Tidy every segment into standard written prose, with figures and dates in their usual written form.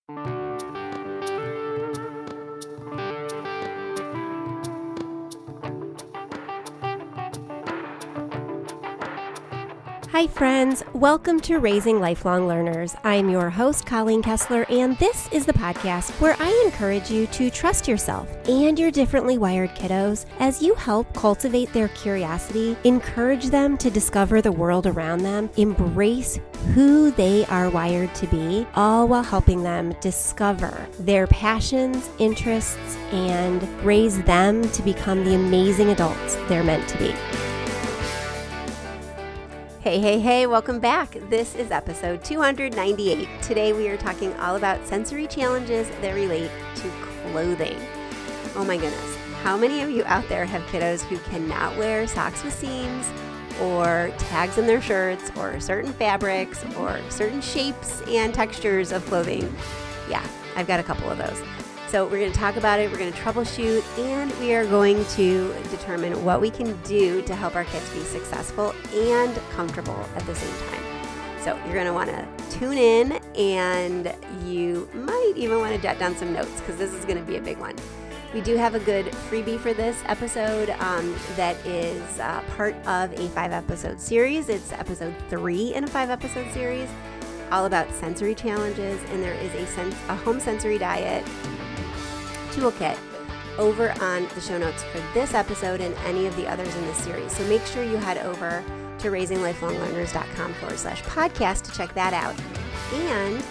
Hi friends, welcome to Raising Lifelong Learners. I'm your host, Colleen Kessler, and this is the podcast where I encourage you to trust yourself and your differently wired kiddos as you help cultivate their curiosity, encourage them to discover the world around them, embrace who they are wired to be, all while helping them discover their passions, interests, and raise them to become the amazing adults they're meant to be. Hey, welcome back. This is episode 298. Today we are talking all about sensory challenges that relate to clothing. Oh my goodness. How many of you out there have kiddos who cannot wear socks with seams or tags in their shirts or certain fabrics or certain shapes and textures of clothing? Yeah, I've got a couple of those. So we're going to talk about it, we're going to troubleshoot, and we are going to determine what we can do to help our kids be successful and comfortable at the same time. So you're going to want to tune in, and you might even want to jot down some notes because this is going to be a big one. We do have a good freebie for this episode that is part of a 5-episode series. It's episode 3 in a 5-episode series, all about sensory challenges, and there is a home sensory diet toolkit over on the show notes for this episode and any of the others in this series. So make sure you head over to raisinglifelonglearners.com/podcast to check that out. And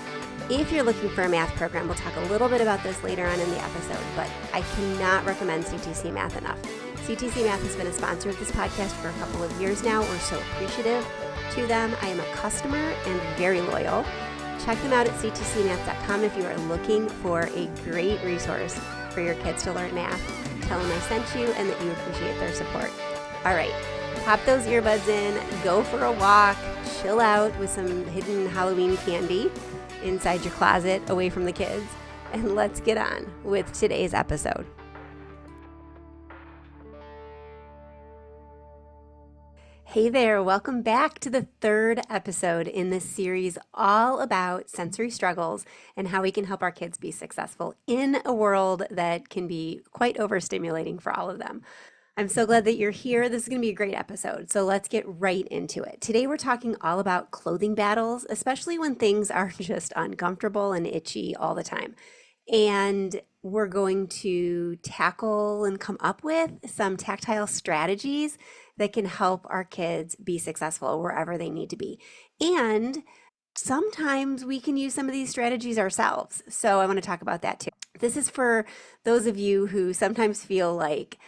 if you're looking for a math program, we'll talk a little bit about this later on in the episode, but I cannot recommend CTC Math enough. CTC Math has been a sponsor of this podcast for a couple of years now. We're so appreciative to them. I am a customer and very loyal. Check them out at ctcmath.com if you are looking for a great resource for your kids to learn math. Tell them I sent you and that you appreciate their support. All right, pop those earbuds in, go for a walk, chill out with some hidden Halloween candy inside your closet away from the kids, and let's get on with today's episode. Hey there, welcome back to the 3rd episode in this series all about sensory struggles and how we can help our kids be successful in a world that can be quite overstimulating for all of them. I'm so glad that you're here. This is going to be a great episode, so let's get right into it. Today we're talking all about clothing battles, especially when things are just uncomfortable and itchy all the time. And we're going to tackle and come up with some tactile strategies that can help our kids be successful wherever they need to be. And sometimes we can use some of these strategies ourselves. So I want to talk about that too. This is for those of you who sometimes feel like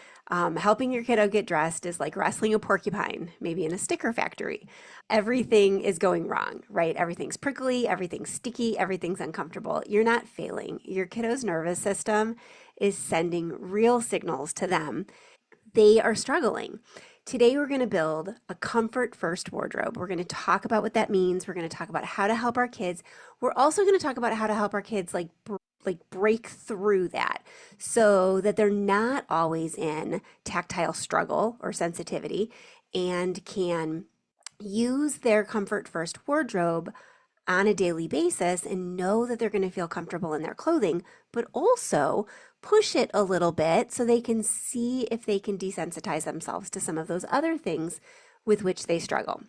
helping your kiddo get dressed is like wrestling a porcupine, maybe in a sticker factory. Everything is going wrong, right? Everything's prickly, everything's sticky, everything's uncomfortable. You're not failing. Your kiddo's nervous system is sending real signals to them. They are struggling. Today, we're going to build a comfort first wardrobe. We're going to talk about what that means. We're going to talk about how to help our kids. We're also going to talk about how to help our kids break through that so that they're not always in tactile struggle or sensitivity and can use their comfort first wardrobe on a daily basis and know that they're going to feel comfortable in their clothing, but also push it a little bit so they can see if they can desensitize themselves to some of those other things with which they struggle.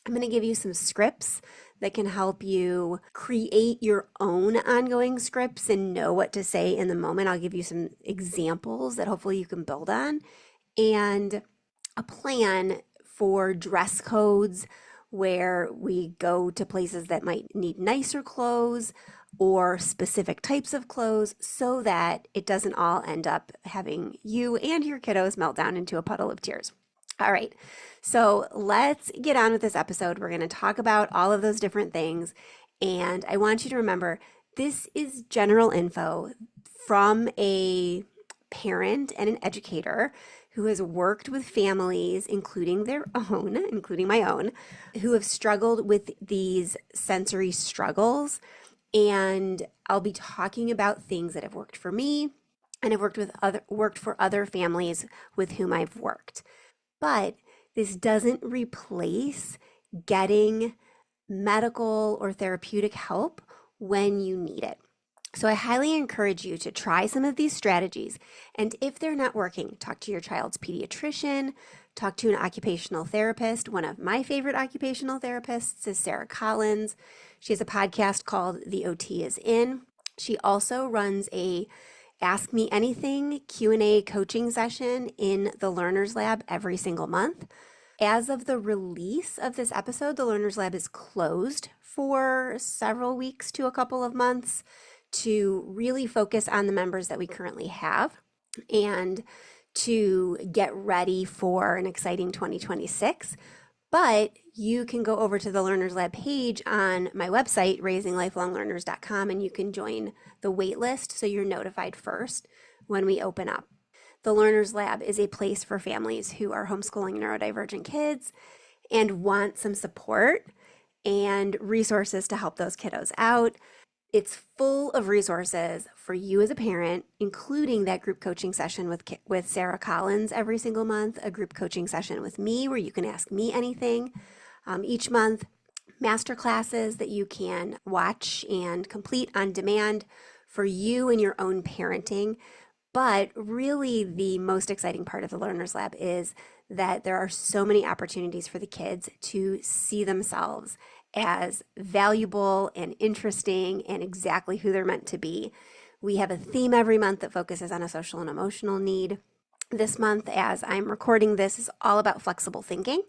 I'm going to give you some scripts that can help you create your own ongoing scripts and know what to say in the moment. I'll give you some examples that hopefully you can build on, and a plan for dress codes where we go to places that might need nicer clothes or specific types of clothes so that it doesn't all end up having you and your kiddos melt down into a puddle of tears. All right, so let's get on with this episode. We're going to talk about all of those different things, and I want you to remember this is general info from a parent and an educator who has worked with families, including their own, including my own, who have struggled with these sensory struggles. And I'll be talking about things that have worked for me and have worked for other families with whom I've worked. But this doesn't replace getting medical or therapeutic help when you need it. So I highly encourage you to try some of these strategies. And if they're not working, talk to your child's pediatrician, talk to an occupational therapist. One of my favorite occupational therapists is Sarah Collins. She has a podcast called The OT is In. She also runs a Ask Me Anything Q&A coaching session in the Learners Lab every single month. As of the release of this episode, the Learners Lab is closed for several weeks to a couple of months to really focus on the members that we currently have and to get ready for an exciting 2026. But you can go over to the Learners Lab page on my website, raisinglifelonglearners.com, and you can join the wait list so you're notified first when we open up. The Learners Lab is a place for families who are homeschooling neurodivergent kids and want some support and resources to help those kiddos out. It's full of resources for you as a parent, including that group coaching session with Sarah Collins every single month, a group coaching session with me where you can ask me anything each month, master classes that you can watch and complete on demand for you and your own parenting. But really the most exciting part of the Learners Lab is that there are so many opportunities for the kids to see themselves as valuable and interesting and exactly who they're meant to be. We have a theme every month that focuses on a social and emotional need. This month, as I'm recording this, is all about flexible thinking,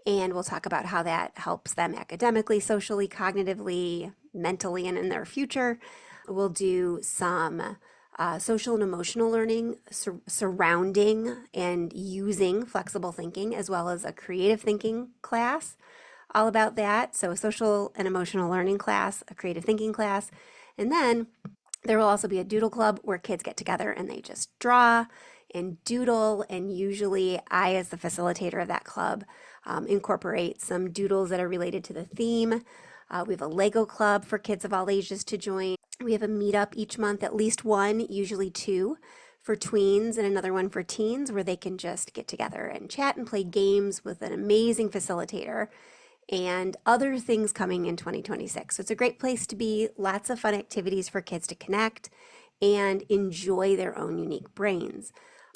and we'll talk about how that helps them academically, socially, cognitively, mentally, and in their future. We'll do some social and emotional learning surrounding and using flexible thinking, as well as a creative thinking class all about that. So a social and emotional learning class, a creative thinking class, and then there will also be a doodle club where kids get together and they just draw and doodle. And usually I, as the facilitator of that club, incorporate some doodles that are related to the theme. We have a Lego club for kids of all ages to join. We have a meetup each month, at least one, usually two, for tweens and another one for teens, where they can just get together and chat and play games with an amazing facilitator, and other things coming in 2026. So it's a great place to be, lots of fun activities for kids to connect and enjoy their own unique brains.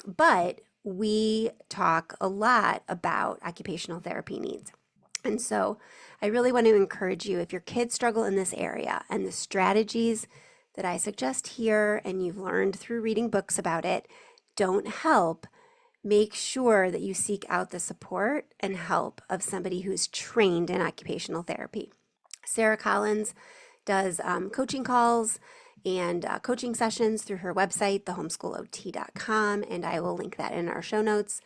But we talk a lot about occupational therapy needs. And so I really want to encourage you, if your kids struggle in this area and the strategies that I suggest here and you've learned through reading books about it don't help, make sure that you seek out the support and help of somebody who's trained in occupational therapy. Sarah Collins does coaching calls and coaching sessions through her website, thehomeschoolot.com, and I will link that in our show notes.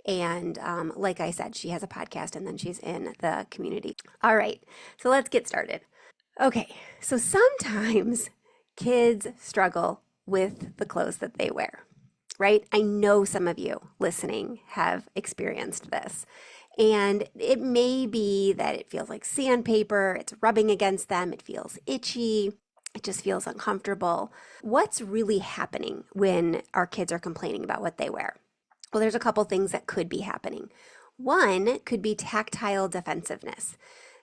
And like I said, she has a podcast and then she's in the community. All right, so let's get started. Okay, so sometimes kids struggle with the clothes that they wear, right? I know some of you listening have experienced this. And it may be that it feels like sandpaper, it's rubbing against them, it feels itchy, it just feels uncomfortable. What's really happening when our kids are complaining about what they wear? Well, there's a couple things that could be happening. One could be tactile defensiveness.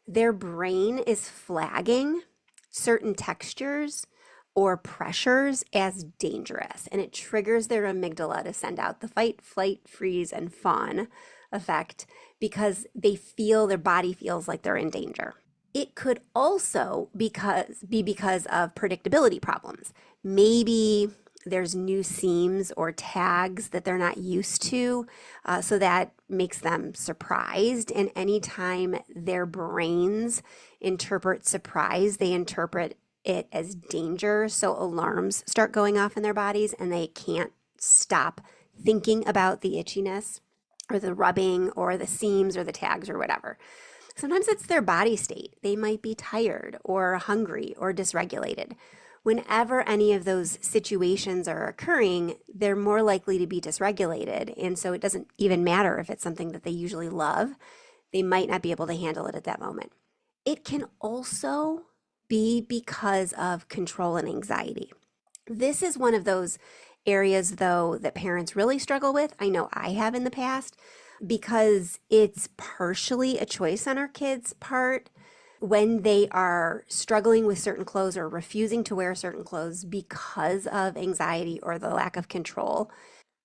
Their brain is flagging certain textures or pressures as dangerous, and it triggers their amygdala to send out the fight, flight, freeze, and fawn effect because they feel, their body feels like they're in danger. It could also be because of predictability problems. Maybe there's new seams or tags that they're not used to, so that makes them surprised. And anytime their brains interpret surprise, they interpret it as danger. So alarms start going off in their bodies and they can't stop thinking about the itchiness or the rubbing or the seams or the tags or whatever. Sometimes it's their body state. They might be tired or hungry or dysregulated. Whenever any of those situations are occurring, they're more likely to be dysregulated. And so it doesn't even matter if it's something that they usually love. They might not be able to handle it at that moment. It can also be because of control and anxiety. This is one of those areas, though, that parents really struggle with. I know I have in the past, because it's partially a choice on our kids' part, when they are struggling with certain clothes or refusing to wear certain clothes because of anxiety or the lack of control,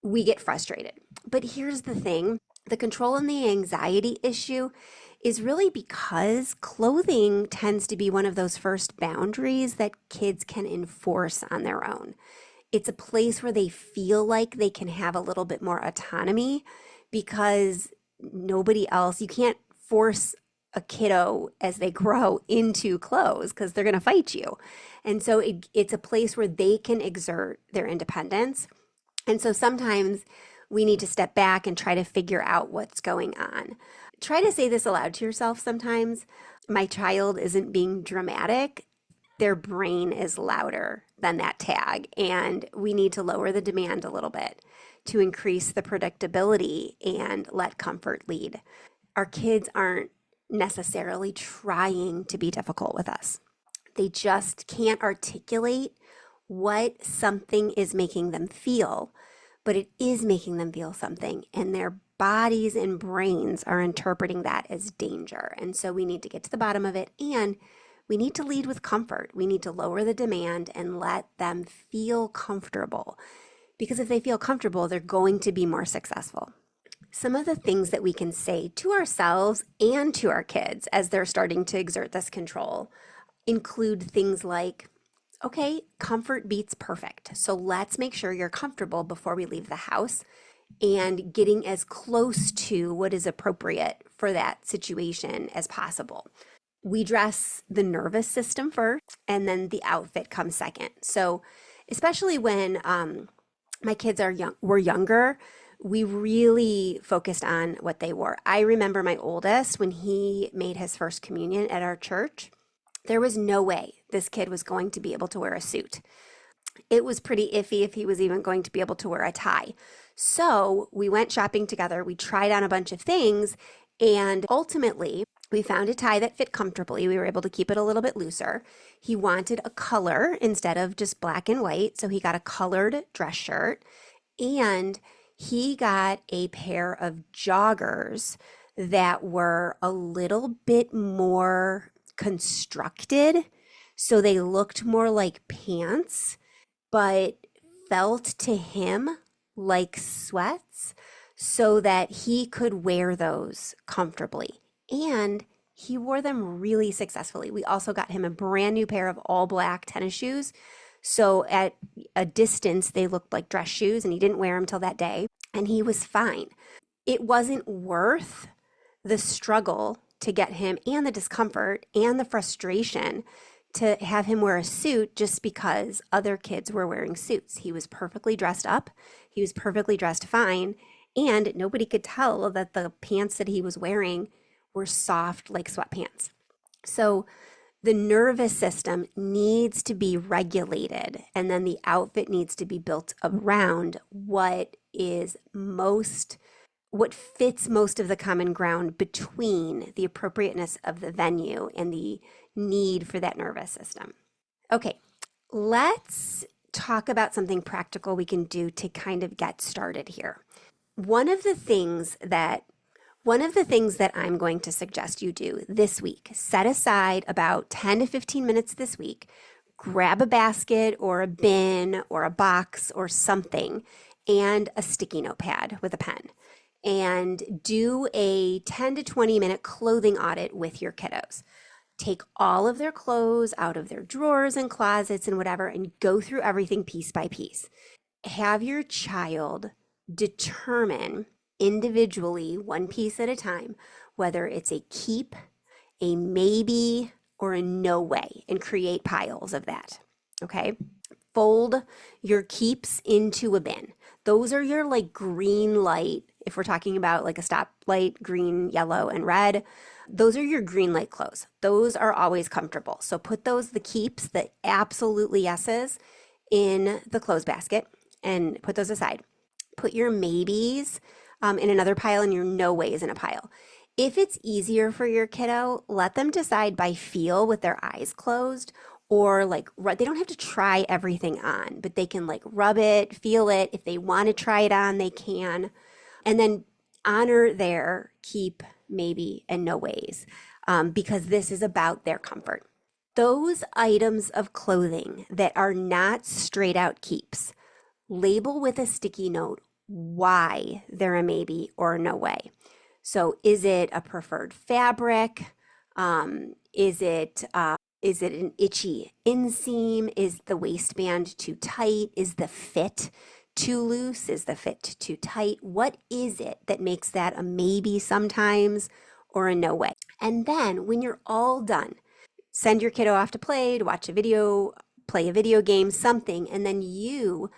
we get frustrated. But here's the thing, the control and the anxiety issue is really because clothing tends to be one of those first boundaries that kids can enforce on their own. It's a place where they feel like they can have a little bit more autonomy because nobody else, you can't force a kiddo as they grow into clothes because they're going to fight you. And so it's a place where they can exert their independence. And so sometimes we need to step back and try to figure out what's going on. Try to say this aloud to yourself sometimes. My child isn't being dramatic. Their brain is louder than that tag, and we need to lower the demand a little bit to increase the predictability and let comfort lead. Our kids aren't necessarily trying to be difficult with us. They just can't articulate what something is making them feel, but it is making them feel something, and their bodies and brains are interpreting that as danger. And so we need to get to the bottom of it, and we need to lead with comfort. We need to lower the demand and let them feel comfortable, because if they feel comfortable, they're going to be more successful. Some of the things that we can say to ourselves and to our kids as they're starting to exert this control include things like, okay, comfort beats perfect. So let's make sure you're comfortable before we leave the house, and getting as close to what is appropriate for that situation as possible. We dress the nervous system first, and then the outfit comes second. So especially when my kids were younger, we really focused on what they wore. I remember my oldest, when he made his first communion at our church, there was no way this kid was going to be able to wear a suit. It was pretty iffy if he was even going to be able to wear a tie. So we went shopping together. We tried on a bunch of things, and ultimately we found a tie that fit comfortably. We were able to keep it a little bit looser. He wanted a color instead of just black and white, so he got a colored dress shirt, and he got a pair of joggers that were a little bit more constructed, so they looked more like pants, but felt to him like sweats, so that he could wear those comfortably. And he wore them really successfully. We also got him a brand new pair of all black tennis shoes. So at a distance, they looked like dress shoes, and he didn't wear them till that day, and he was fine. It wasn't worth the struggle to get him, and the discomfort and the frustration to have him wear a suit just because other kids were wearing suits. He was perfectly dressed up. He was perfectly dressed fine, and nobody could tell that the pants that he was wearing were soft like sweatpants. So the nervous system needs to be regulated, and then the outfit needs to be built around what fits most of the common ground between the appropriateness of the venue and the need for that nervous system. Okay, let's talk about something practical we can do to kind of get started here. One of the things that I'm going to suggest you do this week, set aside about 10 to 15 minutes this week, grab a basket or a bin or a box or something, and a sticky notepad with a pen, and do a 10 to 20 minute clothing audit with your kiddos. Take all of their clothes out of their drawers and closets and whatever, and go through everything piece by piece. Have your child determine individually, one piece at a time, whether it's a keep, a maybe, or a no way, and create piles of that. Okay? Fold your keeps into a bin. Those are your like green light. If we're talking about like a stoplight, green, yellow, and red, those are your green light clothes. Those are always comfortable. So put the keeps, the absolutely yeses, in the clothes basket and put those aside. Put your maybes in another pile, and your no ways in a pile. If it's easier for your kiddo, let them decide by feel with their eyes closed, or like they don't have to try everything on, but they can like rub it, feel it. If they want to try it on, they can. And then honor their keep, maybe, and no ways. because this is about their comfort. Those items of clothing that are not straight out keeps, label with a sticky note why they're a maybe or a no way. So is it a preferred fabric? Is it an itchy inseam? Is the waistband too tight? Is the fit too loose? Is the fit too tight? What is it that makes that a maybe sometimes or a no way? And then when you're all done, send your kiddo off to play, to watch a video, play a video game, something, and then you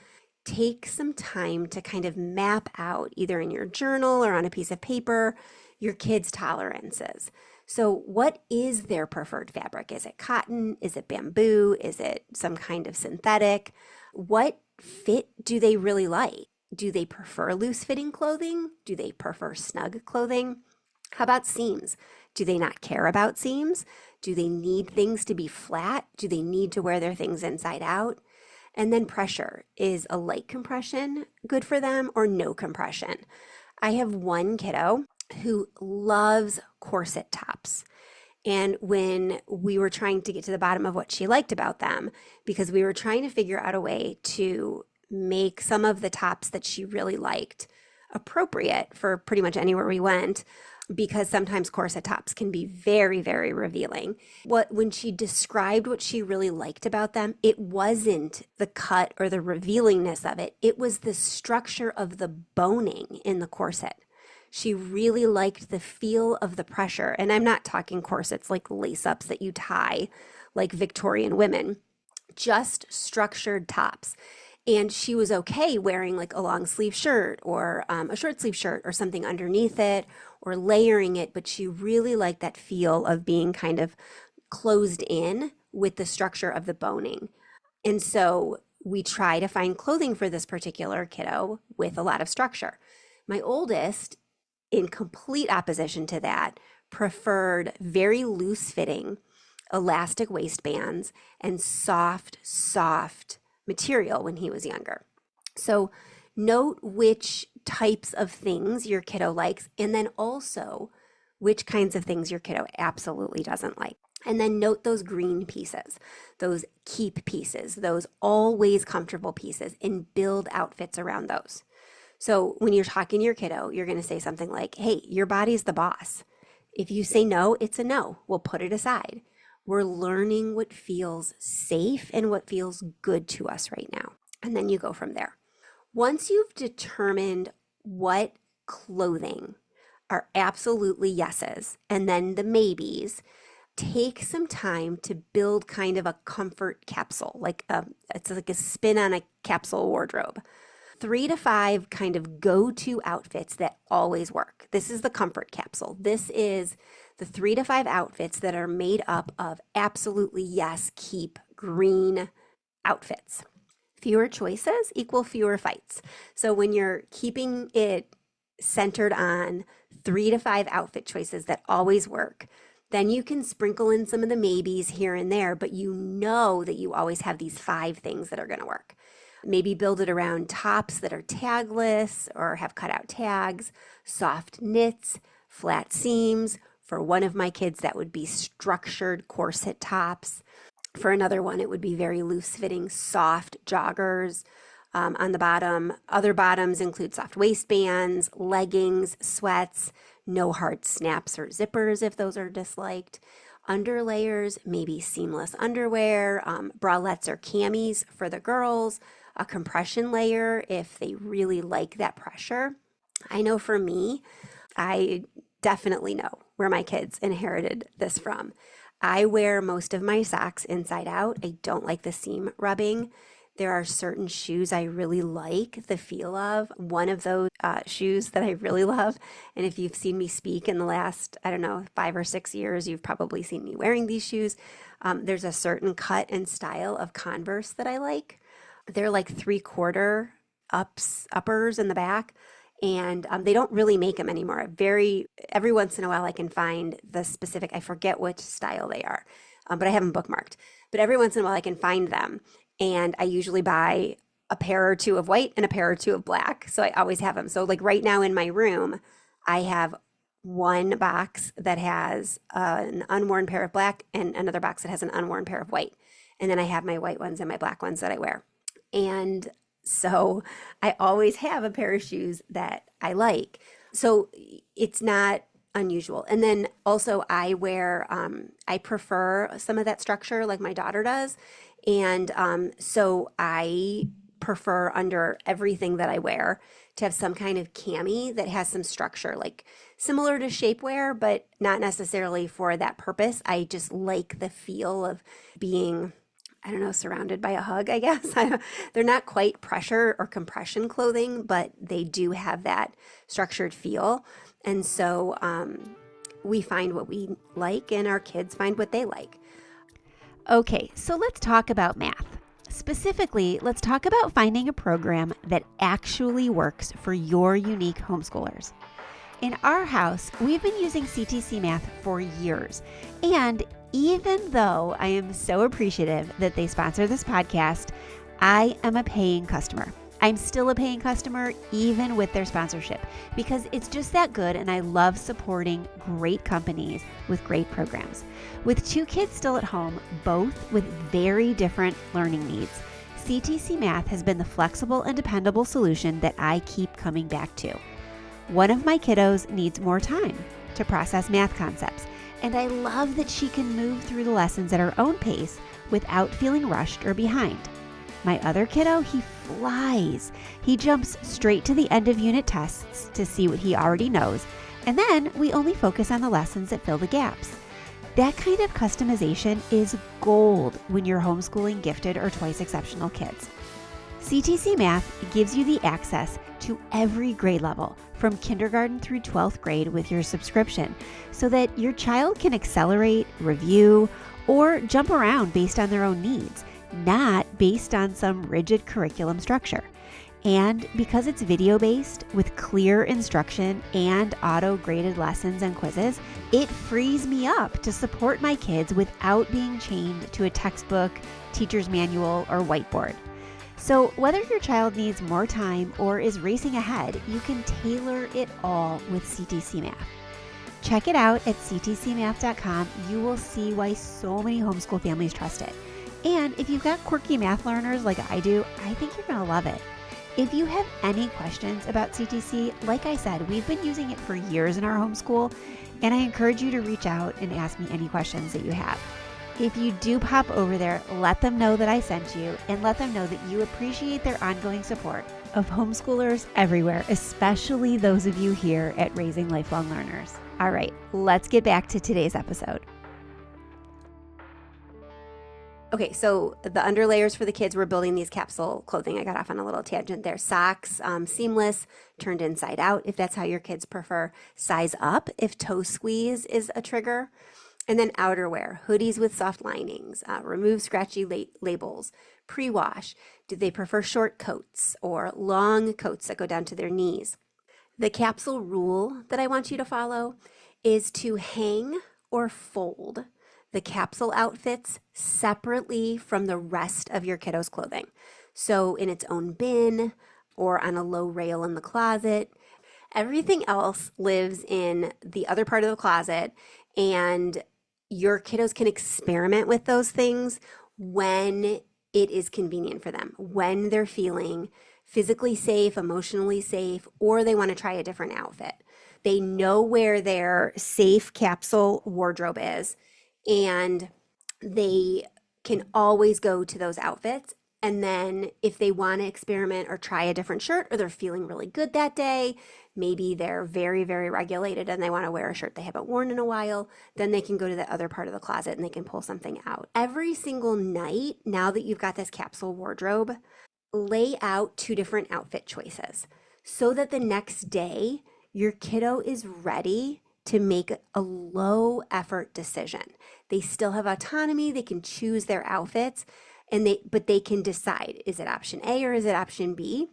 take some time to kind of map out, either in your journal or on a piece of paper, your kids' tolerances. So what is their preferred fabric? Is it cotton? Is it bamboo? Is it some kind of synthetic? What fit do they really like? Do they prefer loose fitting clothing? Do they prefer snug clothing? How about seams? Do they not care about seams? Do they need things to be flat? Do they need to wear their things inside out? And then pressure. Is a light compression good for them or no compression? I have one kiddo who loves corset tops. And when we were trying to get to the bottom of what she liked about them, because we were trying to figure out a way to make some of the tops that she really liked appropriate for pretty much anywhere we went, because sometimes corset tops can be very, very revealing. When she described what she really liked about them, it wasn't the cut or the revealingness of it. It was the structure of the boning in the corset. She really liked the feel of the pressure. And I'm not talking corsets like lace-ups that you tie like Victorian women, just structured tops. And she was okay wearing like a long sleeve shirt or a short sleeve shirt or something underneath it or layering it. But she really liked that feel of being kind of closed in with the structure of the boning. And so we try to find clothing for this particular kiddo with a lot of structure. My oldest, in complete opposition to that, preferred very loose fitting elastic waistbands and soft material when he was younger. So note which types of things your kiddo likes, and then also which kinds of things your kiddo absolutely doesn't like. And then note those green pieces, those keep pieces, those always comfortable pieces, and build outfits around those. So when you're talking to your kiddo, you're going to say something like, hey, your body's the boss. If you say no, it's a no. We'll put it aside. We're learning what feels safe and what feels good to us right now. And then you go from there. Once you've determined what clothing are absolutely yeses and then the maybes, take some time to build kind of a comfort capsule, it's like a spin on a capsule wardrobe. 3 to 5 kind of go-to outfits that always work. This is the comfort capsule. This is the 3 to 5 outfits that are made up of absolutely yes, keep green outfits. Fewer choices equal fewer fights. So when you're keeping it centered on 3 to 5 outfit choices that always work, then you can sprinkle in some of the maybes here and there, but you know that you always have these 5 things that are going to work. Maybe build it around tops that are tagless or have cutout tags, soft knits, flat seams. For one of my kids, that would be structured corset tops. For another one, it would be very loose-fitting, soft joggers on the bottom. Other bottoms include soft waistbands, leggings, sweats, no hard snaps or zippers if those are disliked. Underlayers, maybe seamless underwear, bralettes or camis for the girls, a compression layer if they really like that pressure. I know for me, I definitely know where my kids inherited this from. I wear most of my socks inside out. I don't like the seam rubbing. There are certain shoes I really like the feel of. One of those shoes that I really love, and if you've seen me speak in the last, 5 or 6 years, you've probably seen me wearing these shoes. There's a certain cut and style of Converse that I like. They're like 3/4 uppers in the back, and they don't really make them anymore. Every once in a while I can find the specific, I forget which style they are, but I have them bookmarked. But every once in a while I can find them, and I usually buy a pair or 2 of white and a pair or 2 of black. So I always have them. So like right now in my room, I have one box that has an unworn pair of black and another box that has an unworn pair of white. And then I have my white ones and my black ones that I wear. And so I always have a pair of shoes that I like. So it's not unusual. And then also I wear, I prefer some of that structure like my daughter does. And so I prefer under everything that I wear to have some kind of cami that has some structure, like similar to shapewear, but not necessarily for that purpose. I just like the feel of being, I don't know, surrounded by a hug, I guess. They're not quite pressure or compression clothing, but they do have that structured feel. And so we find what we like and our kids find what they like. Okay, so let's talk about math. Specifically, let's talk about finding a program that actually works for your unique homeschoolers. In our house, we've been using CTC Math for years. And even though I am so appreciative that they sponsor this podcast, I am a paying customer. I'm still a paying customer even with their sponsorship because it's just that good and I love supporting great companies with great programs. With 2 kids still at home, both with very different learning needs, CTC Math has been the flexible and dependable solution that I keep coming back to. One of my kiddos needs more time to process math concepts, and I love that she can move through the lessons at her own pace without feeling rushed or behind. My other kiddo, he flies. He jumps straight to the end of unit tests to see what he already knows, and then we only focus on the lessons that fill the gaps. That kind of customization is gold when you're homeschooling gifted or twice exceptional kids. CTC Math gives you the access to every grade level, from kindergarten through 12th grade with your subscription, so that your child can accelerate, review, or jump around based on their own needs, not based on some rigid curriculum structure. And because it's video-based with clear instruction and auto-graded lessons and quizzes, it frees me up to support my kids without being chained to a textbook, teacher's manual, or whiteboard. So whether your child needs more time or is racing ahead, you can tailor it all with CTC Math. Check it out at ctcmath.com. You will see why so many homeschool families trust it. And if you've got quirky math learners like I do, I think you're going to love it. If you have any questions about CTC, like I said, we've been using it for years in our homeschool, and I encourage you to reach out and ask me any questions that you have. If you do pop over there, let them know that I sent you and let them know that you appreciate their ongoing support of homeschoolers everywhere, especially those of you here at Raising Lifelong Learners. All right, let's get back to today's episode. Okay, so the underlayers for the kids, we're building these capsule clothing. I got off on a little tangent there. Socks, seamless, turned inside out, if that's how your kids prefer. Size up, if toe squeeze is a trigger. And then outerwear, hoodies with soft linings, remove scratchy labels, pre-wash. Do they prefer short coats or long coats that go down to their knees? The capsule rule that I want you to follow is to hang or fold the capsule outfits separately from the rest of your kiddo's clothing. So in its own bin or on a low rail in the closet. Everything else lives in the other part of the closet, and your kiddos can experiment with those things when it is convenient for them, when they're feeling physically safe, emotionally safe, or they want to try a different outfit. They know where their safe capsule wardrobe is, and they can always go to those outfits. And then if they want to experiment or try a different shirt, or they're feeling really good that day, maybe they're very, very regulated and they want to wear a shirt they haven't worn in a while, then they can go to the other part of the closet and they can pull something out. Every single night, now that you've got this capsule wardrobe, lay out 2 different outfit choices so that the next day your kiddo is ready to make a low effort decision. They still have autonomy, they can choose their outfits, but they can decide, is it option A or is it option B?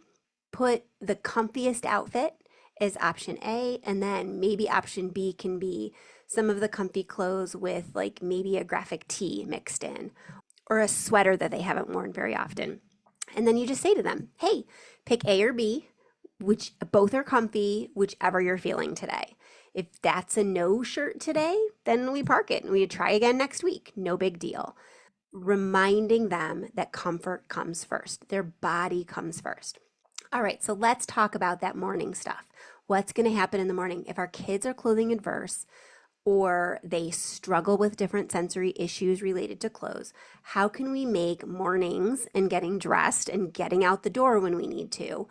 Put the comfiest outfit as option A, and then maybe option B can be some of the comfy clothes with like maybe a graphic tee mixed in, or a sweater that they haven't worn very often. And then you just say to them, hey, pick A or B, which both are comfy, whichever you're feeling today. If that's a no shirt today, then we park it and we try again next week. No big deal. Reminding them that comfort comes first, their body comes first. All right, so let's talk about that morning stuff. What's going to happen in the morning? If our kids are clothing adverse or they struggle with different sensory issues related to clothes, how can we make mornings and getting dressed and getting out the door when we need to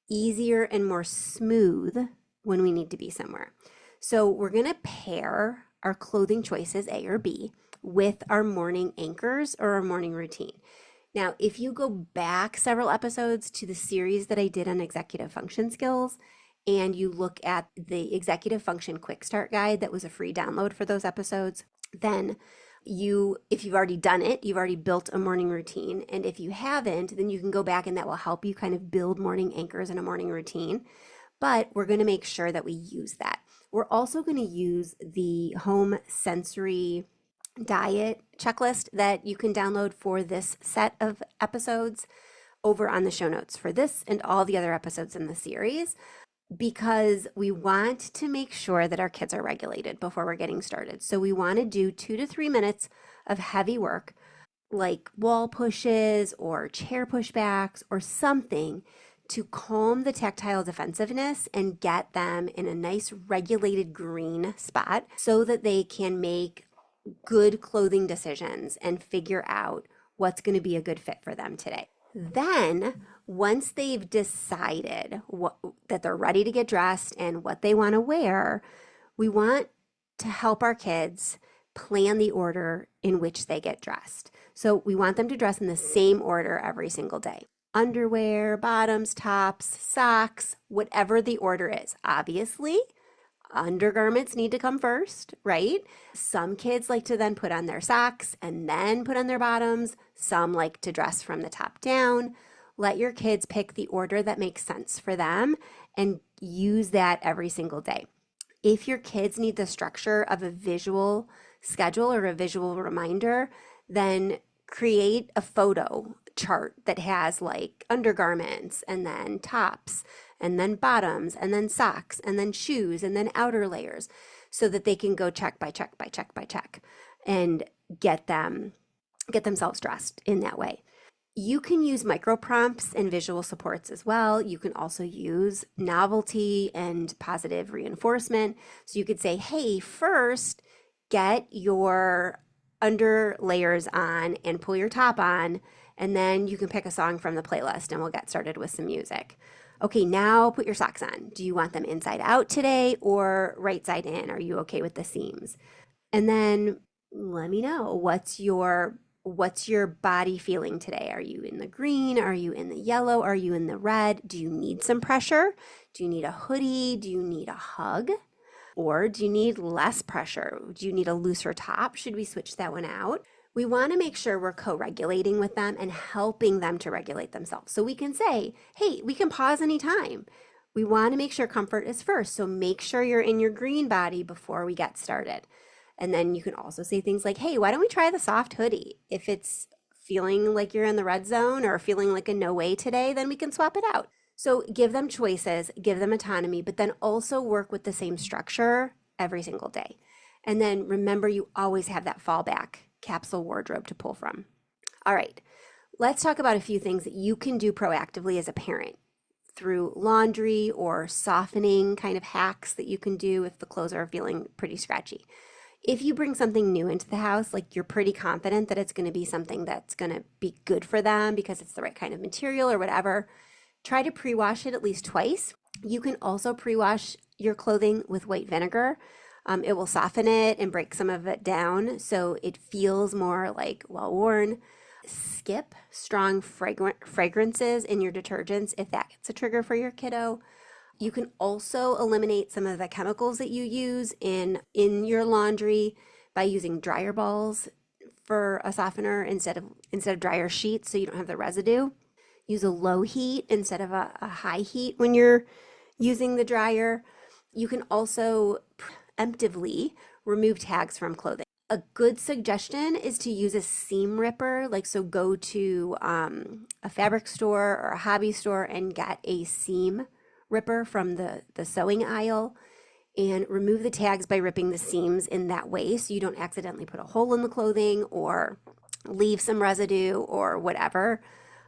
easier and more smooth when we need to be somewhere? So we're going to pair our clothing choices, A or B, with our morning anchors or our morning routine. Now, if you go back several episodes to the series that I did on executive function skills, and you look at the executive function quick start guide that was a free download for those episodes, then if you've already done it, you've already built a morning routine. And if you haven't, then you can go back and that will help you kind of build morning anchors in a morning routine. But we're going to make sure that we use that. We're also going to use the home sensory diet checklist that you can download for this set of episodes over on the show notes for this and all the other episodes in the series, because we want to make sure that our kids are regulated before we're getting started. So we want to do 2 to 3 minutes of heavy work like wall pushes or chair pushbacks or something to calm the tactile defensiveness and get them in a nice regulated green spot so that they can make good clothing decisions and figure out what's going to be a good fit for them today. Then, once they've decided that they're ready to get dressed and what they want to wear, we want to help our kids plan the order in which they get dressed. So we want them to dress in the same order every single day. Underwear, bottoms, tops, socks, whatever the order is. Obviously, undergarments need to come first, right? Some kids like to then put on their socks and then put on their bottoms. Some like to dress from the top down. Let your kids pick the order that makes sense for them and use that every single day. If your kids need the structure of a visual schedule or a visual reminder, then create a photo chart that has like undergarments and then tops and then bottoms and then socks and then shoes and then outer layers so that they can go check by check by check by check and get themselves dressed in that way. You can use micro prompts and visual supports as well. You can also use novelty and positive reinforcement. So you could say, hey, first get your under layers on and pull your top on, and then you can pick a song from the playlist and we'll get started with some music. Okay, now put your socks on. Do you want them inside out today or right side in? Are you okay with the seams? And then let me know, what's your body feeling today? Are you in the green? Are you in the yellow? Are you in the red? Do you need some pressure? Do you need a hoodie? Do you need a hug? Or do you need less pressure? Do you need a looser top? Should we switch that one out? We want to make sure we're co-regulating with them and helping them to regulate themselves. So we can say, hey, we can pause anytime. We want to make sure comfort is first. So make sure you're in your green body before we get started. And then you can also say things like, hey, why don't we try the soft hoodie? If it's feeling like you're in the red zone or feeling like a no way today, then we can swap it out. So give them choices, give them autonomy, but then also work with the same structure every single day. And then remember, you always have that fallback capsule wardrobe to pull from. All right, let's talk about a few things that you can do proactively as a parent through laundry or softening kind of hacks that you can do if the clothes are feeling pretty scratchy. If you bring something new into the house, like you're pretty confident that it's going to be something that's going to be good for them because it's the right kind of material or whatever, try to pre-wash it at least twice. You can also pre-wash your clothing with white vinegar. It will soften it and break some of it down so it feels more like well-worn. Skip strong fragrances in your detergents if that gets a trigger for your kiddo. You can also eliminate some of the chemicals that you use in your laundry by using dryer balls for a softener instead of dryer sheets so you don't have the residue. Use a low heat instead of a high heat when you're using the dryer. You can also preemptively remove tags from clothing. A good suggestion is to use a seam ripper, so go to a fabric store or a hobby store and get a seam ripper from the sewing aisle and remove the tags by ripping the seams in that way so you don't accidentally put a hole in the clothing or leave some residue or whatever.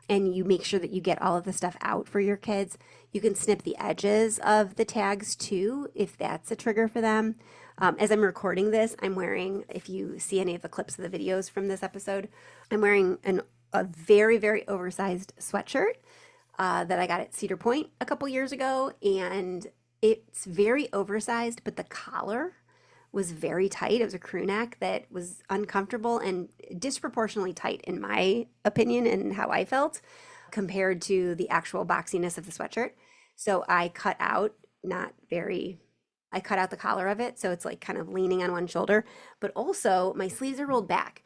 And you make sure that you get all of the stuff out for your kids. You can snip the edges of the tags too, if that's a trigger for them. As I'm recording this, I'm wearing, if you see any of the clips of the videos from this episode, I'm wearing a very, very oversized sweatshirt that I got at Cedar Point a couple years ago. And it's very oversized, but the collar was very tight. It was a crew neck that was uncomfortable and disproportionately tight, in my opinion, and how I felt compared to the actual boxiness of the sweatshirt. So I cut out, I cut out the collar of it. So it's like kind of leaning on one shoulder, but also my sleeves are rolled back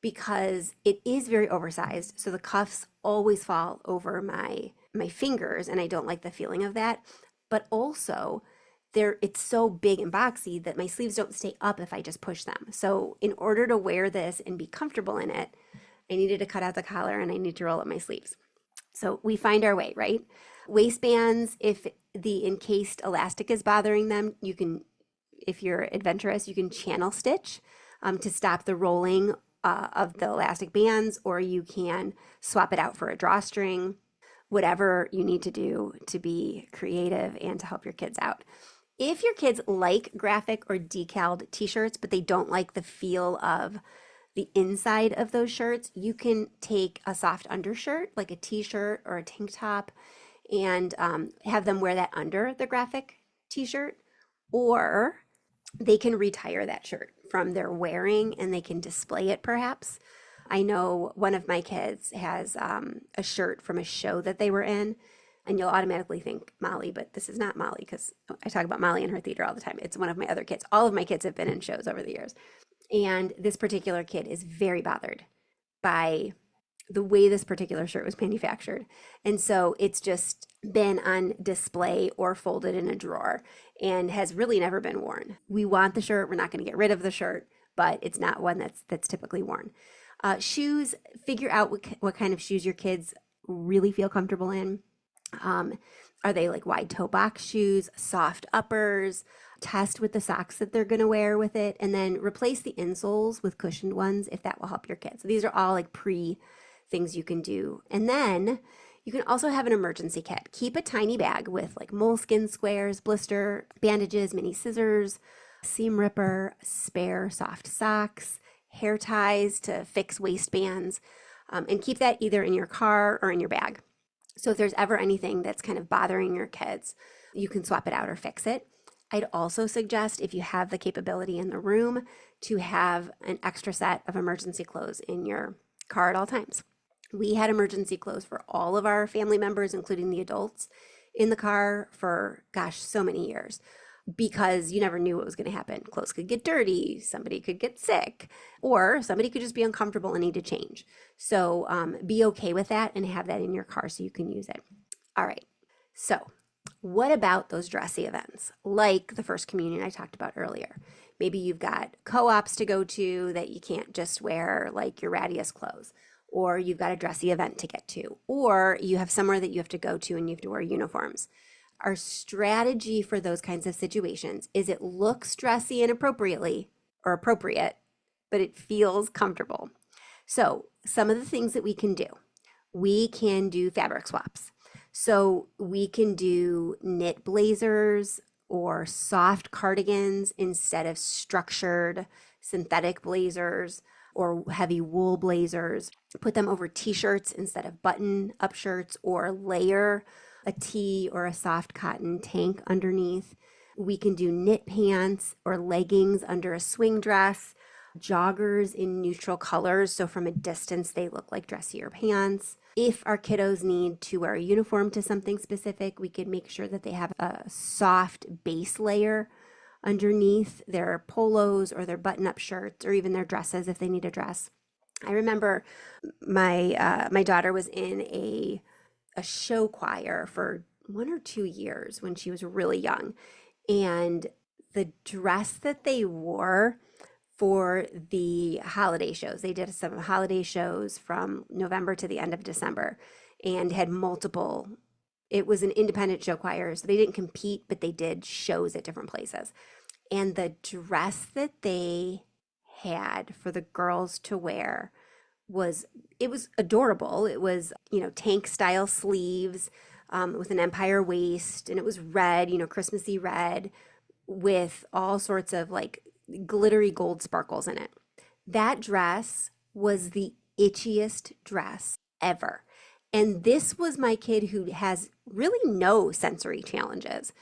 because it is very oversized. So the cuffs always fall over my fingers, and I don't like the feeling of that. But also, it's so big and boxy that my sleeves don't stay up if I just push them. So in order to wear this and be comfortable in it, I needed to cut out the collar and I need to roll up my sleeves. So we find our way, right? Waistbands, if the encased elastic is bothering them, you can, if you're adventurous, you can channel stitch to stop the rolling of the elastic bands, or you can swap it out for a drawstring, whatever you need to do to be creative and to help your kids out. If your kids like graphic or decaled t-shirts, but they don't like the feel of the inside of those shirts, you can take a soft undershirt, like a t-shirt or a tank top, and have them wear that under the graphic t-shirt, or they can retire that shirt from their wearing and they can display it perhaps. I know one of my kids has a shirt from a show that they were in, and you'll automatically think Molly, but this is not Molly because I talk about Molly in her theater all the time. It's one of my other kids. All of my kids have been in shows over the years. And this particular kid is very bothered by the way this particular shirt was manufactured. And so it's just been on display or folded in a drawer and has really never been worn. We want the shirt. We're not going to get rid of the shirt, but it's not one that's typically worn. Shoes, figure out what kind of shoes your kids really feel comfortable in. Are they like wide toe box shoes, soft uppers? Test with the socks that they're going to wear with it, and then replace the insoles with cushioned ones if that will help your kids. So these are all like things you can do. And then you can also have an emergency kit. Keep a tiny bag with like moleskin squares, blister bandages, mini scissors, seam ripper, spare soft socks, hair ties to fix waistbands, and keep that either in your car or in your bag. So if there's ever anything that's kind of bothering your kids, you can swap it out or fix it. I'd also suggest, if you have the capability in the room, to have an extra set of emergency clothes in your car at all times. We had emergency clothes for all of our family members, including the adults, in the car for, so many years, because you never knew what was going to happen. Clothes could get dirty, somebody could get sick, or somebody could just be uncomfortable and need to change. So be okay with that and have that in your car so you can use it. All right. So what about those dressy events, like the First Communion I talked about earlier? Maybe you've got co-ops to go to that you can't just wear like your rattiest clothes, or you've got a dressy event to get to, or you have somewhere that you have to go to and you have to wear uniforms. Our strategy for those kinds of situations is it looks dressy and appropriate, but it feels comfortable. So some of the things that we can do fabric swaps. So we can do knit blazers or soft cardigans instead of structured synthetic blazers or heavy wool blazers. Put them over t-shirts instead of button-up shirts, or layer a tee or a soft cotton tank underneath. We can do knit pants or leggings under a swing dress, joggers in neutral colors, so from a distance they look like dressier pants. If our kiddos need to wear a uniform to something specific, we can make sure that they have a soft base layer underneath their polos or their button-up shirts, or even their dresses if they need a dress. I remember my daughter was in a show choir for 1 or 2 years when she was really young, and the dress that they wore for the holiday shows, they did some holiday shows from November to the end of December and had multiple It was an independent show choir, so they didn't compete, but they did shows at different places. And the dress that they had for the girls to wear was it was adorable. It was, tank style sleeves, with an empire waist, and it was red, Christmassy red with all sorts of like glittery gold sparkles in it. That dress was the itchiest dress ever. And this was my kid who has really no sensory challenges.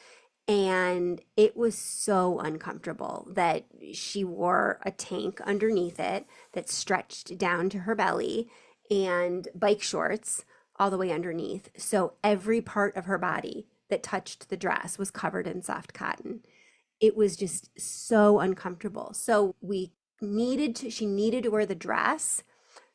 And it was so uncomfortable that she wore a tank underneath it that stretched down to her belly and bike shorts all the way underneath. So every part of her body that touched the dress was covered in soft cotton. It was just so uncomfortable. So she needed to wear the dress.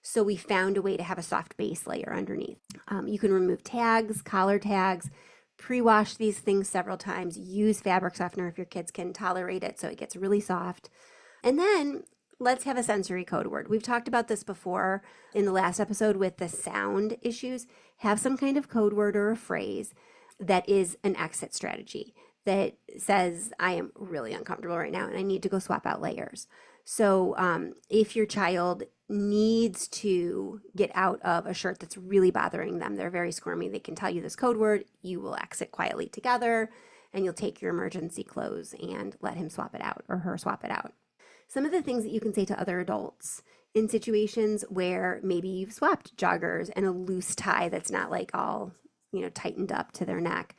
So we found a way to have a soft base layer underneath. You can remove tags, collar tags, pre-wash these things several times, use fabric softener if your kids can tolerate it so it gets really soft. And then let's have a sensory code word. We've talked about this before in the last episode with the sound issues. Have some kind of code word or a phrase that is an exit strategy that says, I am really uncomfortable right now and I need to go swap out layers. So if your child needs to get out of a shirt that's really bothering them, they're very squirmy, they can tell you this code word, you will exit quietly together and you'll take your emergency clothes and let him swap it out or her swap it out. Some of the things that you can say to other adults in situations where maybe you've swapped joggers and a loose tie that's not like all, tightened up to their neck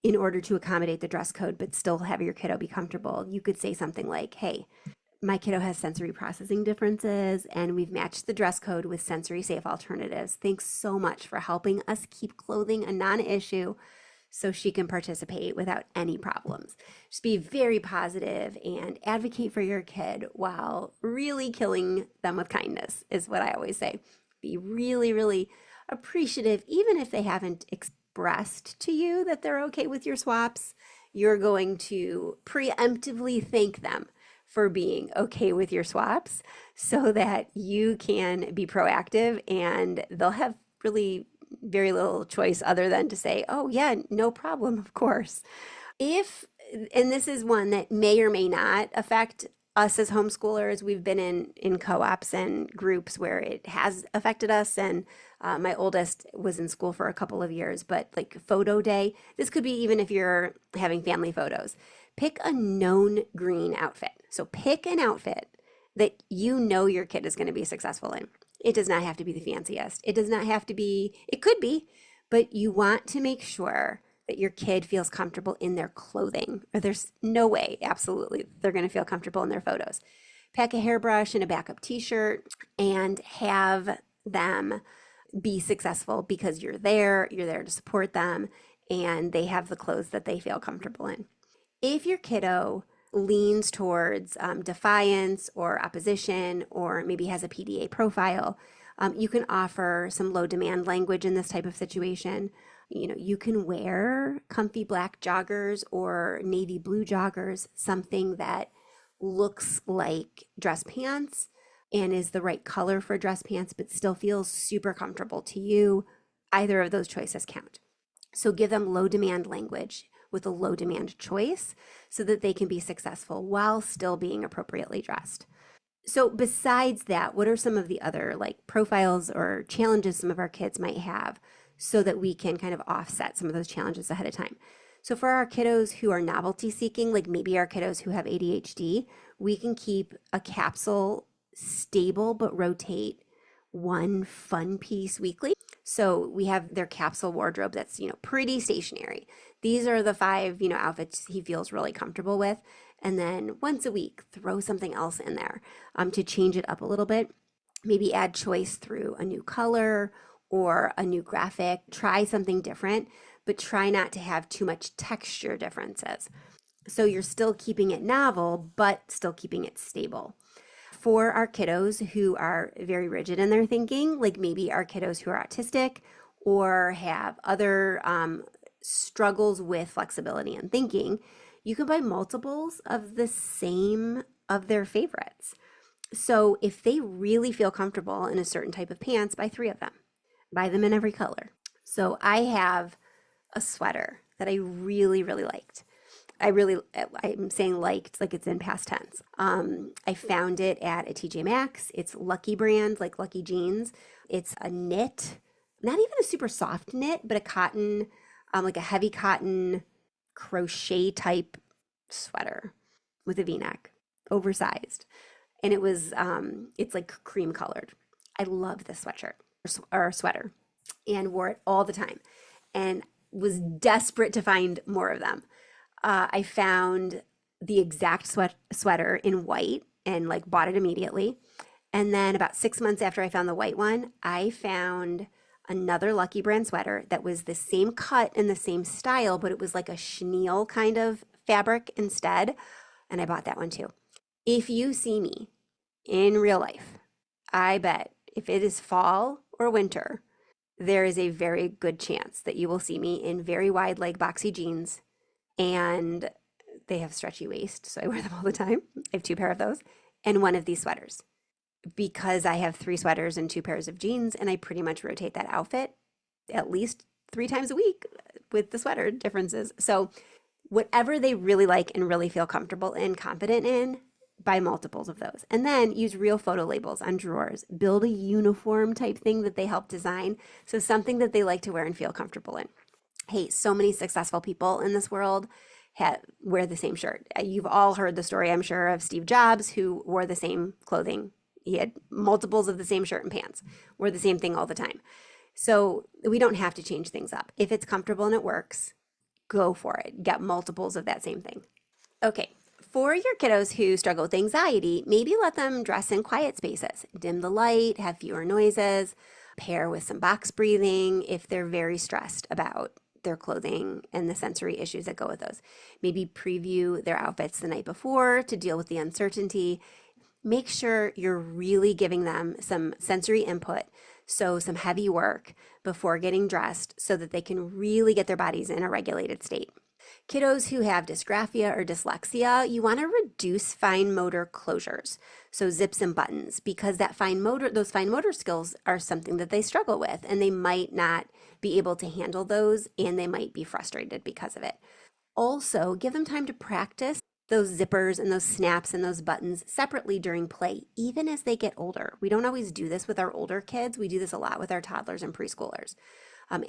in order to accommodate the dress code, but still have your kiddo be comfortable. You could say something like, hey, my kiddo has sensory processing differences and we've matched the dress code with sensory safe alternatives. Thanks so much for helping us keep clothing a non-issue so she can participate without any problems. Just be very positive and advocate for your kid while really killing them with kindness is what I always say. Be really, really appreciative, even if they haven't expressed to you that they're okay with your swaps. You're going to preemptively thank them for being okay with your swaps so that you can be proactive and they'll have really very little choice other than to say, oh yeah, no problem, of course. And this is one that may or may not affect us as homeschoolers. We've been in co-ops and groups where it has affected us. And my oldest was in school for a couple of years, but like photo day, this could be even if you're having family photos. Pick a known green outfit. So pick an outfit that your kid is going to be successful in. It does not have to be the fanciest. It does not have to be, it could be, but you want to make sure that your kid feels comfortable in their clothing, or there's no way, absolutely, they're going to feel comfortable in their photos. Pack a hairbrush and a backup t-shirt and have them be successful because you're there to support them, and they have the clothes that they feel comfortable in. If your kiddo leans towards defiance or opposition, or maybe has a PDA profile, you can offer some low demand language in this type of situation. You can wear comfy black joggers or navy blue joggers, something that looks like dress pants and is the right color for dress pants, but still feels super comfortable to you. Either of those choices count. So give them low demand language with a low demand choice so that they can be successful while still being appropriately dressed. So besides that, what are some of the other like profiles or challenges some of our kids might have so that we can kind of offset some of those challenges ahead of time? So for our kiddos who are novelty seeking, like maybe our kiddos who have ADHD, we can keep a capsule stable but rotate one fun piece weekly. So we have their capsule wardrobe that's, pretty stationary. These are the 5, outfits he feels really comfortable with. And then once a week, throw something else in there to change it up a little bit. Maybe add choice through a new color or a new graphic. Try something different, but try not to have too much texture differences. So you're still keeping it novel, but still keeping it stable. For our kiddos who are very rigid in their thinking, like maybe our kiddos who are autistic or have other struggles with flexibility and thinking, you can buy multiples of the same of their favorites. So if they really feel comfortable in a certain type of pants, buy 3 of them. Buy them in every color. So I have a sweater that I really, really liked. I'm saying liked like it's in past tense. I found it at a TJ Maxx. It's Lucky brand, like Lucky Jeans. It's a knit, not even a super soft knit, but a cotton, like a heavy cotton crochet type sweater with a V-neck, oversized. And it's like cream colored. I love this sweatshirt or sweater and wore it all the time and was desperate to find more of them. I found the exact sweater in white and like bought it immediately. And then about 6 months after I found the white one, I found another Lucky brand sweater that was the same cut and the same style, but it was like a chenille kind of fabric instead. And I bought that one too. If you see me in real life, I bet if it is fall or winter, there is a very good chance that you will see me in very wide leg boxy jeans, and they have stretchy waist, so I wear them all the time. I have 2 pair of those and one of these sweaters because I have 3 sweaters and 2 pairs of jeans, and I pretty much rotate that outfit at least 3 times a week with the sweater differences. So whatever they really like and really feel comfortable and confident in, buy multiples of those. And then use real photo labels on drawers. Build a uniform type thing that they help design. So something that they like to wear and feel comfortable in. Hey, so many successful people in this world wear the same shirt. You've all heard the story, I'm sure, of Steve Jobs, who wore the same clothing. He had multiples of the same shirt and pants, wore the same thing all the time. So we don't have to change things up. If it's comfortable and it works, go for it. Get multiples of that same thing. Okay, for your kiddos who struggle with anxiety, maybe let them dress in quiet spaces. Dim the light, have fewer noises, pair with some box breathing if they're very stressed about their clothing and the sensory issues that go with those. Maybe preview their outfits the night before to deal with the uncertainty. Make sure you're really giving them some sensory input, so some heavy work before getting dressed so that they can really get their bodies in a regulated state. Kiddos who have dysgraphia or dyslexia, you want to reduce fine motor closures, so zips and buttons, because those fine motor skills are something that they struggle with, and they might not be able to handle those, and they might be frustrated because of it. Also, give them time to practice those zippers and those snaps and those buttons separately during play, even as they get older. We don't always do this with our older kids. We do this a lot with our toddlers and preschoolers.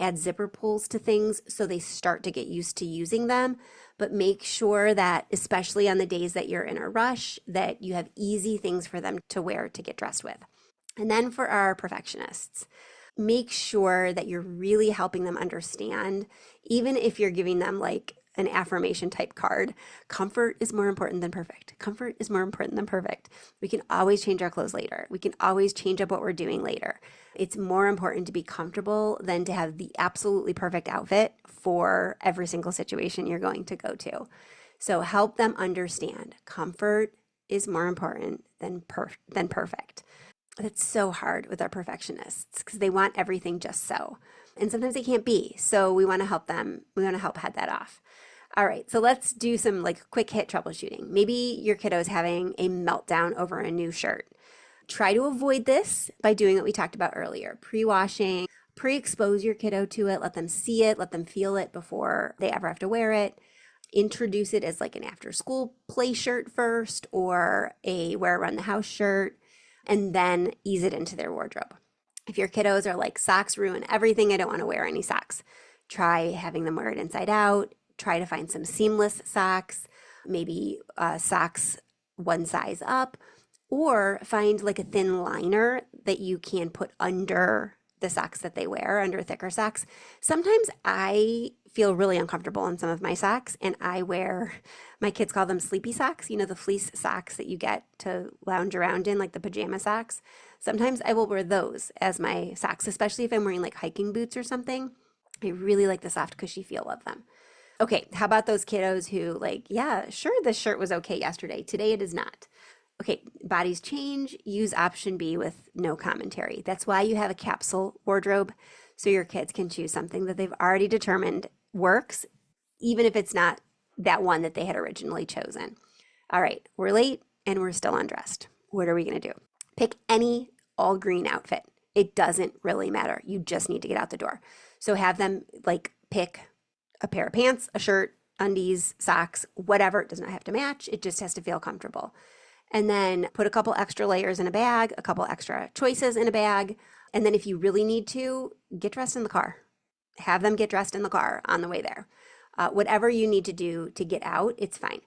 Add zipper pulls to things so they start to get used to using them, but make sure that, especially on the days that you're in a rush, that you have easy things for them to wear to get dressed with. And then for our perfectionists, make sure that you're really helping them understand, even if you're giving them like an affirmation type card, comfort is more important than perfect. Comfort is more important than perfect. We can always change our clothes later. We can always change up what we're doing later. It's more important to be comfortable than to have the absolutely perfect outfit for every single situation you're going to go to. So help them understand comfort is more important than perfect. That's so hard with our perfectionists because they want everything just so. And sometimes they can't be. So we want to help them. We want to help head that off. All right, so let's do some like quick hit troubleshooting. Maybe your kiddo's having a meltdown over a new shirt. Try to avoid this by doing what we talked about earlier. Pre-washing, pre-expose your kiddo to it, let them see it, let them feel it before they ever have to wear it. Introduce it as like an after-school play shirt first or a wear around the house shirt, and then ease it into their wardrobe. If your kiddos are like, socks ruin everything, I don't want to wear any socks, try having them wear it inside out. Try to find some seamless socks, maybe socks one size up, or find like a thin liner that you can put under the socks that they wear, under thicker socks. Sometimes I feel really uncomfortable in some of my socks, and my kids call them sleepy socks, the fleece socks that you get to lounge around in, like the pajama socks. Sometimes I will wear those as my socks, especially if I'm wearing like hiking boots or something. I really like the soft, cushy feel of them. Okay, how about those kiddos who yeah, sure, this shirt was okay yesterday. Today it is not. Okay, bodies change. Use option B with no commentary. That's why you have a capsule wardrobe, so your kids can choose something that they've already determined works, even if it's not that one that they had originally chosen. All right, we're late and we're still undressed. What are we going to do? Pick any all green outfit. It doesn't really matter. You just need to get out the door. So have them pick a pair of pants, a shirt, undies, socks, whatever. It does not have to match. It just has to feel comfortable. And then put a couple extra layers in a bag, a couple extra choices in a bag. And then if you really need to, get dressed in the car. Have them get dressed in the car on the way there. Whatever you need to do to get out, it's fine.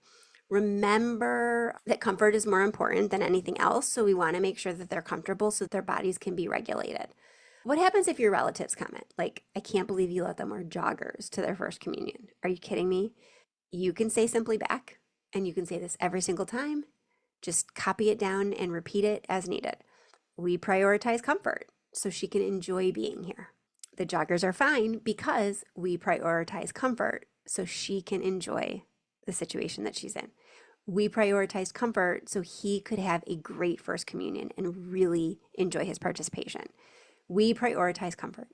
Remember that comfort is more important than anything else. So we want to make sure that they're comfortable so that their bodies can be regulated. What happens if your relatives comment? Like, I can't believe you let them wear joggers to their first communion. Are you kidding me? You can say simply back, and you can say this every single time. Just copy it down and repeat it as needed. We prioritize comfort so she can enjoy being here. The joggers are fine because we prioritize comfort so she can enjoy the situation that she's in. We prioritized comfort so he could have a great first communion and really enjoy his participation. We prioritize comfort.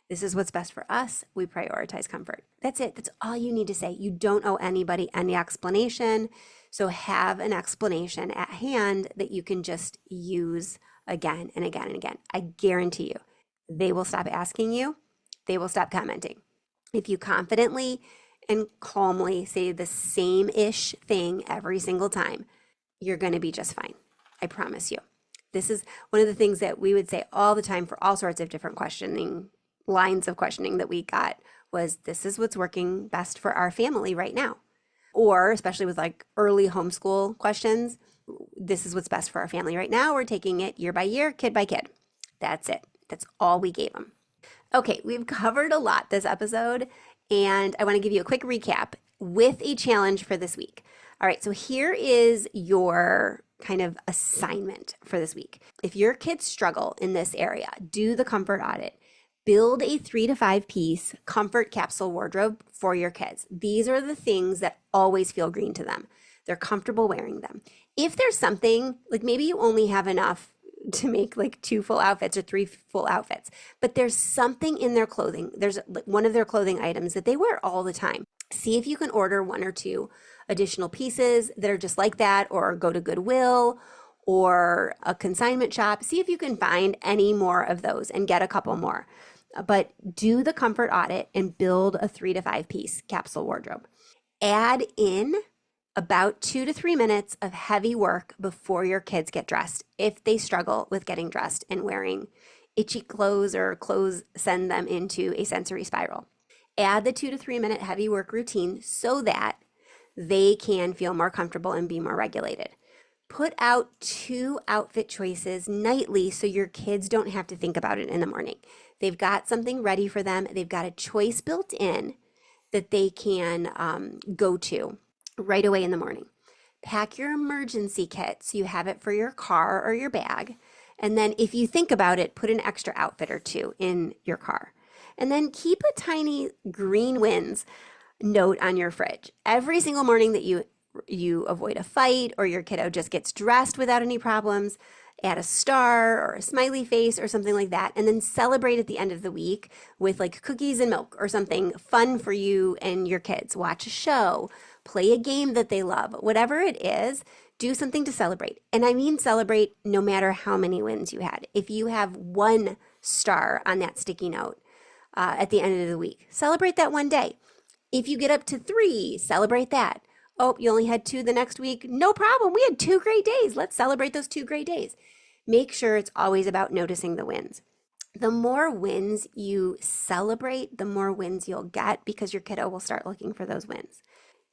This is what's best for us. We prioritize comfort. That's it. That's all you need to say. You don't owe anybody any explanation. So have an explanation at hand that you can just use again and again and again. I guarantee you, they will stop asking you. They will stop commenting. If you confidently and calmly say the same-ish thing every single time, you're going to be just fine. I promise you. This is one of the things that we would say all the time for all sorts of different lines of questioning that we got was, this is what's working best for our family right now. Or especially with like early homeschool questions, this is what's best for our family right now. We're taking it year by year, kid by kid. That's it. That's all we gave them. Okay, we've covered a lot this episode, and I want to give you a quick recap with a challenge for this week. All right, so here is your kind of assignment for this week. If your kids struggle in this area, do the comfort audit. Build a 3 to 5 piece comfort capsule wardrobe for your kids. These are the things that always feel green to them. They're comfortable wearing them. If there's something, like maybe you only have enough to make like 2 full outfits or 3 full outfits, but there's something in their clothing. There's one of their clothing items that they wear all the time. See if you can order 1 or 2 additional pieces that are just like that, or go to Goodwill or a consignment shop. See if you can find any more of those and get a couple more. But do the comfort audit and build a 3 to 5 piece capsule wardrobe. Add in about 2 to 3 minutes of heavy work before your kids get dressed, if they struggle with getting dressed and wearing itchy clothes, or clothes send them into a sensory spiral. Add the 2 to 3 minute heavy work routine so that they can feel more comfortable and be more regulated. Put out 2 outfit choices nightly so your kids don't have to think about it in the morning. They've got something ready for them. They've got a choice built in that they can go to right away in the morning. Pack your emergency kit so you have it for your car or your bag. And then if you think about it, put an extra outfit or 2 in your car. And then keep a tiny green wins note on your fridge. Every single morning that you avoid a fight, or your kiddo just gets dressed without any problems, add a star or a smiley face or something like that, and then celebrate at the end of the week with like cookies and milk or something fun for you and your kids. Watch a show, play a game that they love, whatever it is, do something to celebrate. And I mean celebrate no matter how many wins you had. If you have 1 star on that sticky note at the end of the week, celebrate that one day. If you get up to 3, celebrate that. Oh, you only had 2 the next week? No problem. We had 2 great days. Let's celebrate those 2 great days. Make sure it's always about noticing the wins. The more wins you celebrate, the more wins you'll get, because your kiddo will start looking for those wins.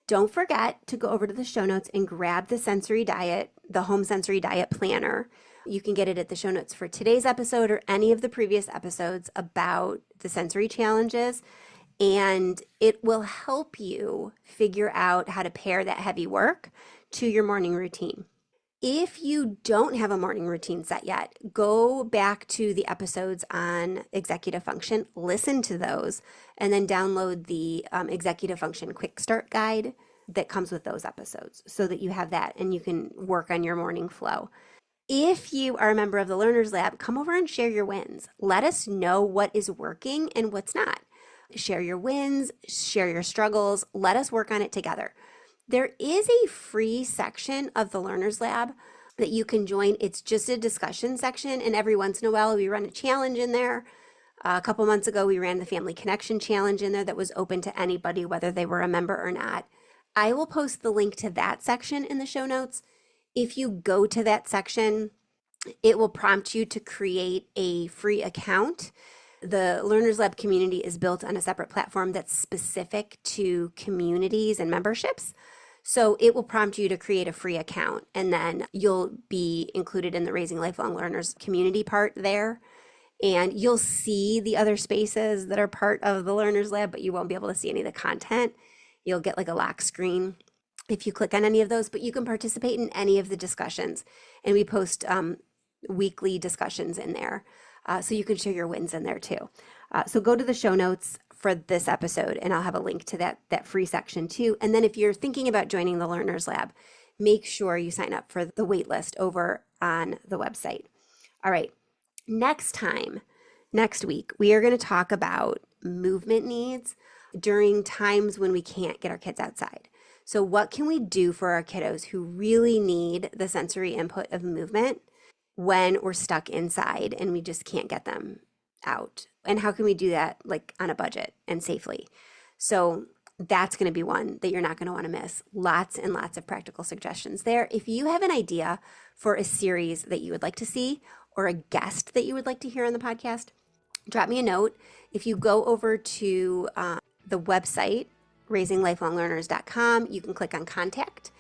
Don't forget to go over to the show notes and grab the sensory diet, the home sensory diet planner. You can get it at the show notes for today's episode or any of the previous episodes about the sensory challenges. And it will help you figure out how to pair that heavy work to your morning routine. If you don't have a morning routine set yet, go back to the episodes on executive function, listen to those, and then download the executive function quick start guide that comes with those episodes so that you have that and you can work on your morning flow. If you are a member of the Learners Lab, come over and share your wins. Let us know what is working and what's not. Share your wins, share your struggles. Let us work on it together. There is a free section of the Learners Lab that you can join. It's just a discussion section, and every once in a while we run a challenge in there. A couple months ago, we ran the Family Connection Challenge in there that was open to anybody, whether they were a member or not. I will post the link to that section in the show notes. If you go to that section, it will prompt you to create a free account. The Learners Lab community is built on a separate platform that's specific to communities and memberships. So it will prompt you to create a free account, and then you'll be included in the Raising Lifelong Learners community part there. And you'll see the other spaces that are part of the Learners Lab, but you won't be able to see any of the content. You'll get like a lock screen if you click on any of those, but you can participate in any of the discussions. And we post weekly discussions in there. So you can share your wins in there too. So go to the show notes for this episode, and I'll have a link to that free section too. And then if you're thinking about joining the Learners Lab, make sure you sign up for the wait list over on the website. All right. Next week, we are going to talk about movement needs during times when we can't get our kids outside. So what can we do for our kiddos who really need the sensory input of movement when we're stuck inside and we just can't get them out? And how can we do that like on a budget and safely? So that's going to be one that you're not going to want to miss. Lots and lots of practical suggestions there. If you have an idea for a series that you would like to see or a guest that you would like to hear on the podcast, drop me a note. If you go over to the website, raisinglifelonglearners.com, you can click on contact,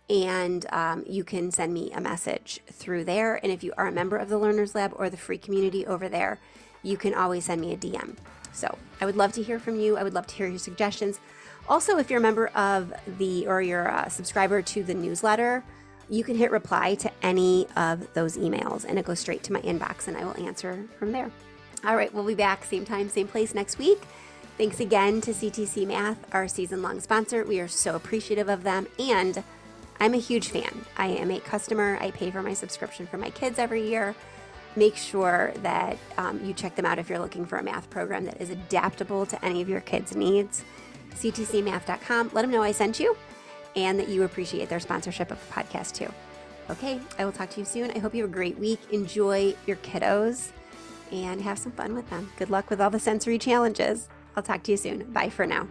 and you can send me a message through there. And if you are a member of the Learners Lab or the free community over there, you can always send me a DM. So I would love to hear from you. I would love to hear your suggestions. Also, if you're a member of or you're a subscriber to the newsletter, you can hit reply to any of those emails and it goes straight to my inbox and I will answer from there. All right, we'll be back same time, same place next week. Thanks again to CTC Math, our season-long sponsor. We are so appreciative of them, and I'm a huge fan. I am a customer. I pay for my subscription for my kids every year. Make sure that you check them out if you're looking for a math program that is adaptable to any of your kids' needs. ctcmath.com. Let them know I sent you and that you appreciate their sponsorship of the podcast too. Okay, I will talk to you soon. I hope you have a great week. Enjoy your kiddos and have some fun with them. Good luck with all the sensory challenges. I'll talk to you soon. Bye for now.